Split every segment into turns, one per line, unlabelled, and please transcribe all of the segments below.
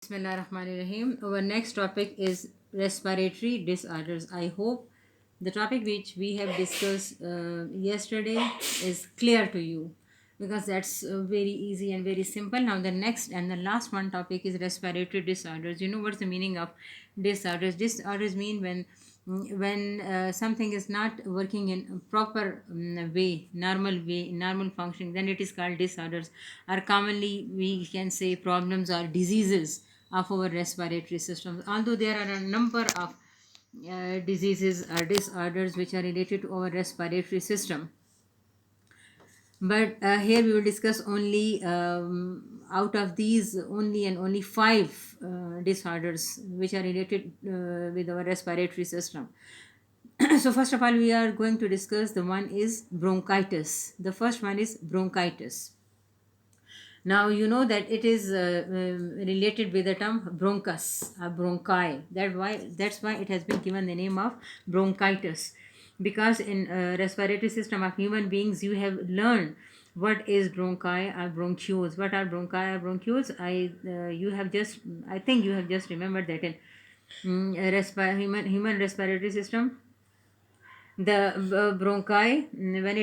Bismillahirrahmanirrahim. Our next topic is respiratory disorders. I hope the topic which we have discussed yesterday is clear to you because that's very easy and very simple. Now, the next and the last one topic is respiratory disorders. You know what's the meaning of disorders? Disorders mean when something is not working in a proper way, normal functioning, then it is called disorders. Or commonly we can say problems or diseases of our respiratory systems. Although there are a number of diseases or disorders which are related to our respiratory system, but here we will discuss only out of these only and only five disorders which are related with our respiratory system. So first of all, we are going to discuss the one is bronchitis. The first one is bronchitis. Now you know that it is related with the term bronchus or bronchi. That's why it has been given the name of bronchitis, because in respiratory system of human beings you have learned what is bronchi or bronchioles. What are bronchi or bronchioles? I think you have just remembered that in human respiratory system, the bronchi, when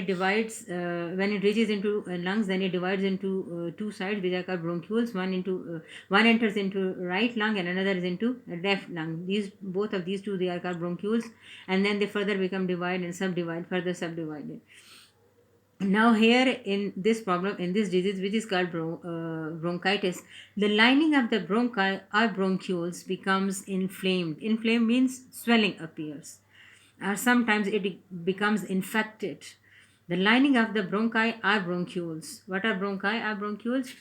it reaches into lungs, then it divides into two sides which are called bronchioles. One enters into right lung and another is into left lung. These both of these two, they are called bronchioles, and then they further become divide and further subdivided. Now here in this problem, in this disease which is called bronchitis, the lining of the bronchi or bronchioles becomes inflamed means swelling appears, or sometimes it becomes infected. The lining of the bronchi are bronchioles. What are bronchi or bronchioles?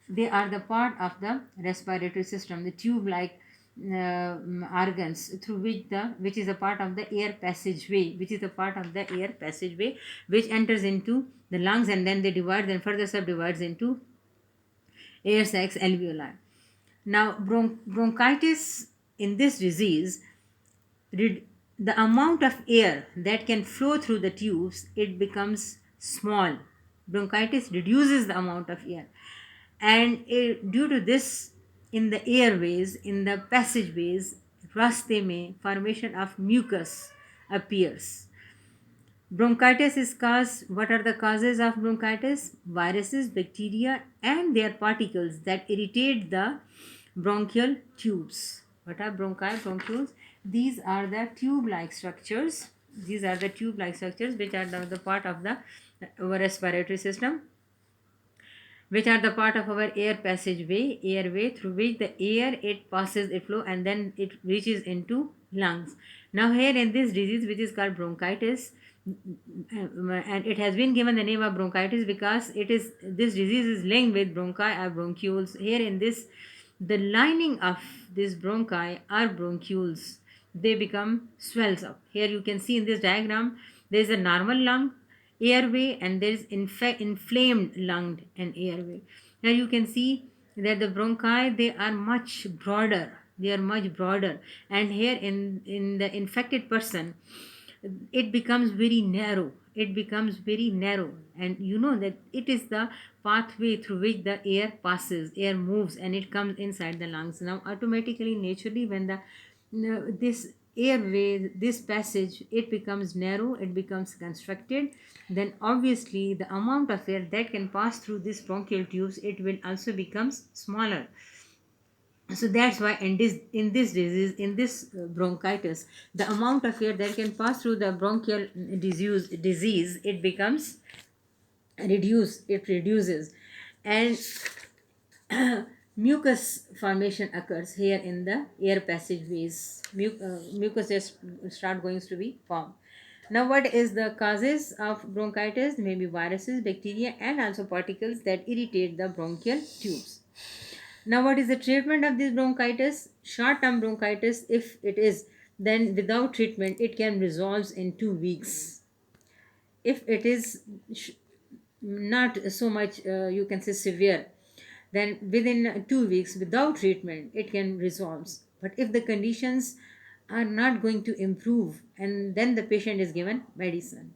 They are the part of the respiratory system, the tube like organs through which is a part of the air passageway, which enters into the lungs, and then they divide and further subdivides into air sacs alveoli. Now bronchitis, in this disease, the amount of air that can flow through the tubes, it becomes small. Bronchitis reduces the amount of air, and due to this, in the airways, in the passageways, rasteme, formation of mucus appears. Bronchitis is caused. What are the causes of bronchitis? Viruses, bacteria, and their particles that irritate the bronchial tubes. What are bronchi, bronchioles? These are the tube-like structures. Which are the part of the our respiratory system, which are the part of our airway through which the air it passes, it flow, and then it reaches into lungs. Now here in this disease which is called bronchitis, and it has been given the name of bronchitis because this disease is linked with bronchi or bronchioles. Here in this, the lining of this bronchi or bronchioles, they become swells up. Here you can see in this diagram there is a normal lung airway and there is inflamed lung and airway. Now you can see that the bronchi, they are much broader, and here in the infected person, it becomes very narrow. And you know that it is the pathway through which the air moves and it comes inside the lungs. Now automatically, naturally, when the this airway, this passage, it becomes narrow, it becomes constricted, then obviously the amount of air that can pass through these bronchial tubes, it will also becomes smaller. So that's why in this bronchitis, the amount of air that can pass through the bronchial disease, it becomes reduces, and mucus formation occurs here in the air passageways. Mucus just start going to be formed. Now, what is the causes of bronchitis? Maybe viruses, bacteria, and also particles that irritate the bronchial tubes. Now, what is the treatment of this bronchitis? Short-term bronchitis, if it is, then without treatment, it can resolve in 2 weeks. If it is not so much, you can say severe, then within 2 weeks, without treatment, it can resolve. But if the conditions are not going to improve, and then the patient is given medicine.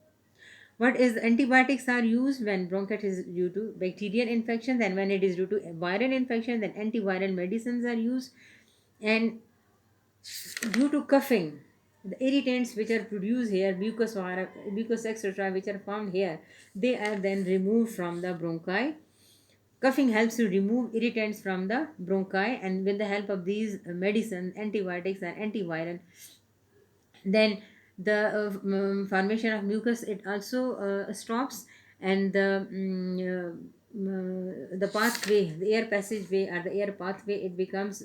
What is antibiotics are used when bronchitis is due to bacterial infection, then when it is due to viral infection, then antiviral medicines are used. And due to coughing, the irritants which are produced here, mucus etc., which are found here, they are then removed from the bronchi. Coughing helps to remove irritants from the bronchi, and with the help of these medicines, antibiotics and antiviral, then the formation of mucus it also stops, and the pathway, the air passageway or the air pathway, it becomes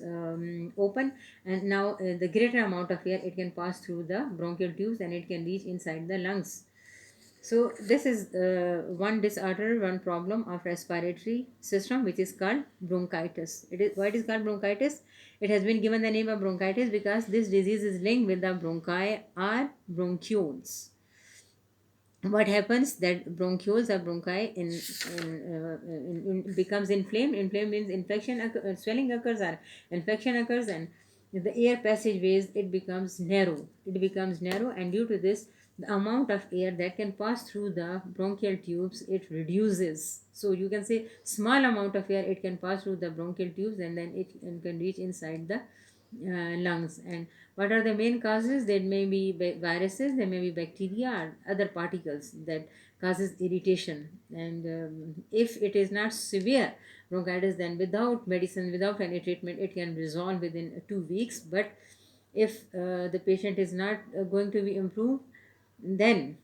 open, and now the greater amount of air it can pass through the bronchial tubes and it can reach inside the lungs. So this is one disorder, one problem of respiratory system, which is called bronchitis. It is why it is called bronchitis. It has been given the name of bronchitis because this disease is linked with the bronchi or bronchioles. What happens that bronchioles or bronchi in becomes inflamed. Inflamed means infection, swelling occurs or infection occurs, and the air passageways it becomes narrow. It becomes narrow, and due to this, the amount of air that can pass through the bronchial tubes it reduces. So you can say small amount of air it can pass through the bronchial tubes, and then it can reach inside the lungs. And what are the main causes? There may be viruses, there may be bacteria or other particles that causes irritation. And if it is not severe bronchitis, then without medicine, without any treatment, it can resolve within 2 weeks. But if the patient is not going to be improved, then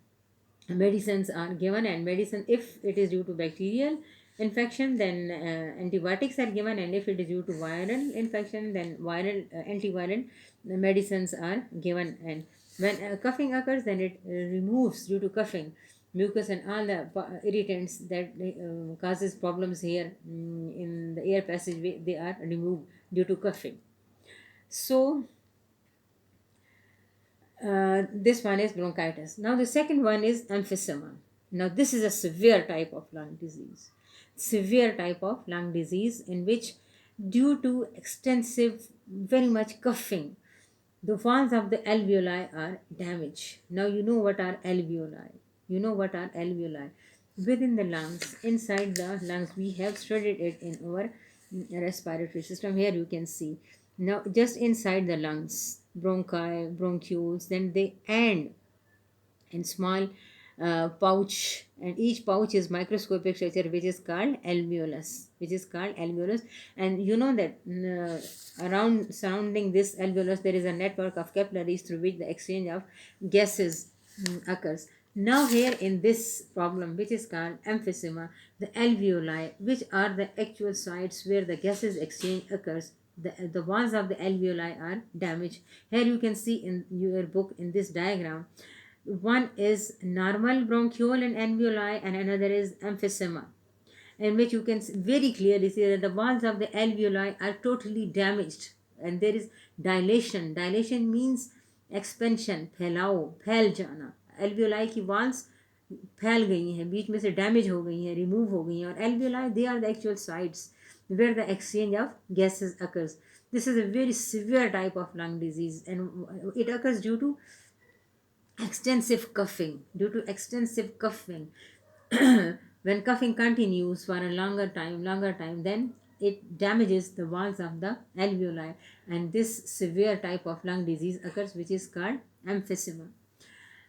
medicines are given. And medicine, if it is due to bacterial infection, then antibiotics are given, and if it is due to viral infection, then viral antiviral medicines are given. And when coughing occurs, then it removes, due to coughing, mucus and all the irritants that causes problems here in the air passageway, they are removed due to coughing. So this one is bronchitis. Now the second one is emphysema. Now this is a severe type of lung disease. Severe type of lung disease in which, due to extensive, very much coughing, the walls of the alveoli are damaged. Now you know what are alveoli. You know what are alveoli. Within the lungs, inside the lungs, we have studied it in our respiratory system. Here you can see. Now just inside the lungs, bronchi, bronchioles, then they end in small pouch, and each pouch is microscopic structure which is called alveolus. And you know that around surrounding this alveolus there is a network of capillaries through which the exchange of gases occurs. Now here in this problem, which is called emphysema, the alveoli, which are the actual sites where the gases exchange occurs, the walls of the alveoli are damaged. Here you can see in your book in this diagram, one is normal bronchiole and alveoli, and another is emphysema, in which you can very clearly see that the walls of the alveoli are totally damaged, and there is dilation. Dilation means expansion, फैलाव, फैल जाना. alveoli की walls फैल गई हैं, बीच में से damage हो गई हैं, रिमूव हो गई हैं, और alveoli, they are the actual sites where the exchange of gases occurs. This is a very severe type of lung disease, and it occurs due to extensive coughing. Due to extensive coughing, when coughing continues for a longer time, then it damages the walls of the alveoli, and this severe type of lung disease occurs, which is called emphysema.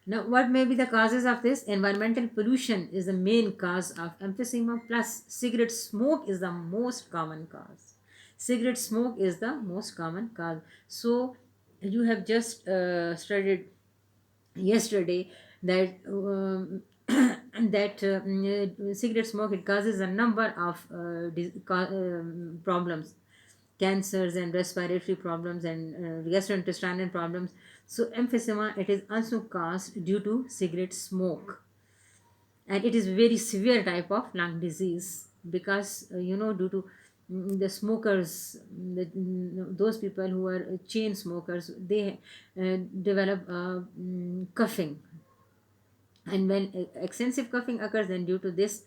Now, what may be the causes of this? Environmental pollution is the main cause of emphysema, plus cigarette smoke is the most common cause. Cigarette smoke is the most common cause. So, you have just studied yesterday that cigarette smoke it causes a number of problems, cancers and respiratory problems and gastrointestinal problems. So emphysema it is also caused due to cigarette smoke, and it is very severe type of lung disease because due to the smokers, those people who are chain smokers, they develop coughing, and when extensive coughing occurs, then due to this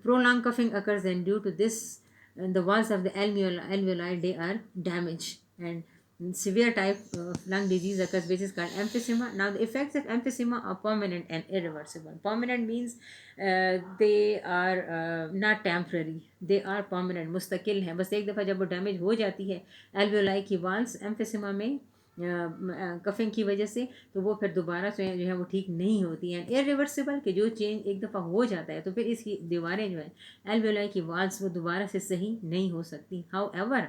prolonged coughing occurs, then due to this the walls of the alveoli they are damaged, and severe type of lung disease occurs, which is called emphysema. Now, the effects of emphysema are permanent and irreversible. Permanent means they are not temporary, they are permanent, मुस्तकिल हैं. बस एक दफ़ा जब वो damage हो जाती है एल्वियोलाई की वाल्स एम्फिसिमा में कफिंग की वजह से, तो वो फिर दोबारा से जो है वो ठीक नहीं होती हैं. इरिवर्सिबल कि जो चेंज एक दफ़ा हो जाता है तो फिर इसकी दीवारें जो है एल्वियोलाई की वाल्स वो दोबारा से सही नहीं हो सकती. How ever,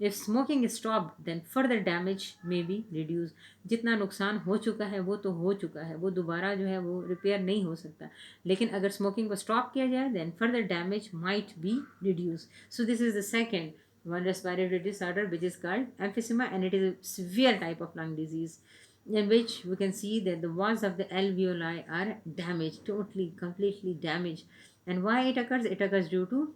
if smoking is stopped then further damage may be reduced. जितना नुकसान हो चुका है वो तो हो चुका है, वो दोबारा जो है वो रिपेयर नहीं हो सकता. लेकिन अगर स्मोकिंग को स्टॉप किया जाए then further damage might be reduced. So this is the second one respiratory disorder which is called emphysema, and it is a severe type of lung disease in which we can see that the walls of the alveoli are damaged, totally completely damaged. And why it occurs? It occurs due to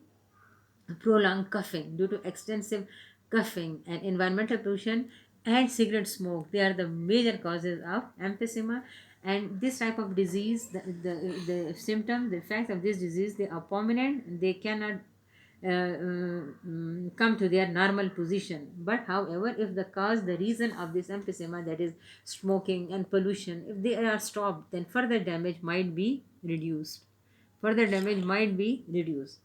prolonged coughing, due to extensive coughing and environmental pollution and cigarette smoke. They are the major causes of emphysema. And this type of disease, the symptoms, the effects of this disease, they are permanent. They cannot come to their normal position. But however, if the cause, the reason of this emphysema, that is smoking and pollution, if they are stopped, then further damage might be reduced. Further damage might be reduced.